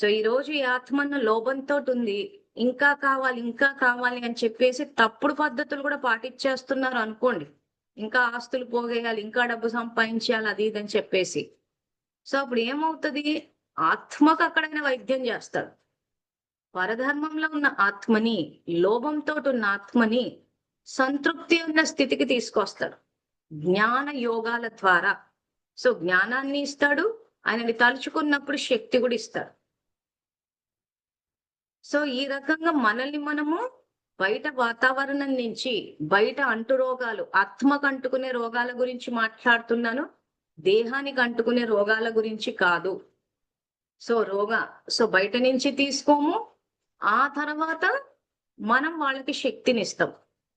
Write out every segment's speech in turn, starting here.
So ఈ రోజు ఈ ఆత్మన్న లోభంతో ఉంది. ఇంకా కావాలి, ఇంకా కావాలి అని చెప్పేసి తప్పుడు పద్ధతులు కూడా పాటించేస్తున్నారు అనుకోండి. ఇంకా ఆస్తులు పోగేయాలి, ఇంకా డబ్బు సంపాదించాలి అది ఇది అని చెప్పేసి. సో అప్పుడు ఏమవుతది? ఆత్మకు అక్కడైనా వైద్యం చేస్తాడు. పరధర్మంలో ఉన్న ఆత్మని, లోభంతో ఉన్న ఆత్మని సంతృప్తి ఉన్న స్థితికి తీసుకొస్తాడు. జ్ఞాన యోగాల ద్వారా. సో జ్ఞానాన్ని ఇస్తాడు. ఆయనని తలుచుకున్నప్పుడు శక్తి కూడా ఇస్తాడు. సో ఈ రకంగా మనల్ని మనము బయట వాతావరణం నుంచి, బయట అంటు రోగాలు, ఆత్మకు అంటుకునే రోగాల గురించి మాట్లాడుతున్నాను. దేహానికి అంటుకునే రోగాల గురించి కాదు. సో బయట నుంచి తీసుకోము. ఆ తర్వాత మనం వాళ్ళకి శక్తినిస్తాం.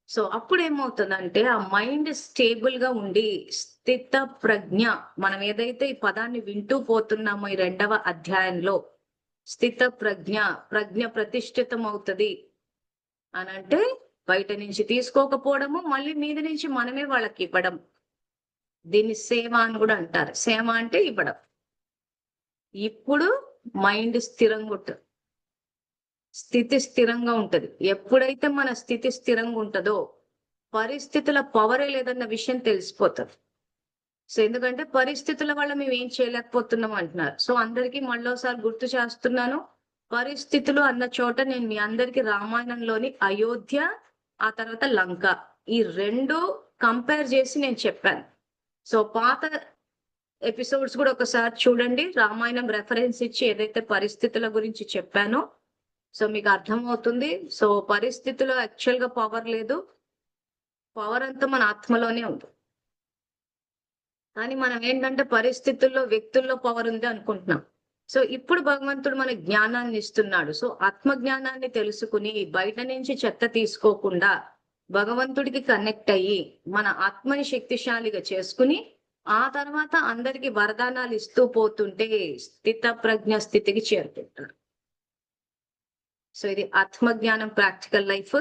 సో అప్పుడేమవుతుందంటే ఆ మైండ్ స్టేబుల్ గా ఉండి స్థిత ప్రజ్ఞ, మనం ఏదైతే ఈ పదాన్ని వింటూ పోతున్నామో ఈ 2వ అధ్యాయంలో, స్థిత ప్రజ్ఞ, ప్రజ్ఞ ప్రతిష్ఠితం అవుతది అనంటే బయట నుంచి తీసుకోకపోవడము, మళ్ళీ మీద నుంచి మనమే వాళ్ళకి ఇవ్వడం. దీన్ని సేవ అని కూడా అంటారు. సేవ అంటే ఇవ్వడం. ఇప్పుడు మైండ్ స్థిరంగా ఉంటుంది. స్థితి స్థిరంగా ఉంటది. ఎప్పుడైతే మన స్థితి స్థిరంగా ఉంటదో పరిస్థితుల పవరే లేదన్న విషయం తెలిసిపోతుంది. సో ఎందుకంటే పరిస్థితుల వల్ల మేము ఏం చేయలేకపోతున్నాం అంటున్నారు. సో అందరికీ మళ్ళోసారి గుర్తు చేస్తున్నాను. పరిస్థితులు అన్న చోట నేను మీ అందరికి రామాయణంలోని అయోధ్య, ఆ తర్వాత లంక, ఈ 2 కంపేర్ చేసి నేను చెప్పాను. సో పాత ఎపిసోడ్స్ కూడా ఒకసారి చూడండి. రామాయణం రెఫరెన్స్ ఇచ్చి ఏదైతే పరిస్థితుల గురించి చెప్పానో సో మీకు అర్థమవుతుంది. సో పరిస్థితిలో యాక్చువల్ గా పవర్ లేదు. పవర్ అంతా మన ఆత్మలోనే ఉంది. కానీ మనం ఏంటంటే పరిస్థితుల్లో, వ్యక్తుల్లో పవర్ ఉంది అనుకుంటున్నాం. సో ఇప్పుడు భగవంతుడు మన జ్ఞానాన్ని ఇస్తున్నాడు. సో ఆత్మ జ్ఞానాన్ని తెలుసుకుని బయట నుంచి చెత్త తీసుకోకుండా భగవంతుడికి కనెక్ట్ అయ్యి మన ఆత్మని శక్తిశాలిగా చేసుకుని ఆ తర్వాత అందరికి వరదానాలు ఇస్తూ పోతుంటే స్థిత ప్రజ్ఞ స్థితికి చేరుకుంటారు. సో ఇది ఆత్మజ్ఞానం ప్రాక్టికల్ లైఫ్.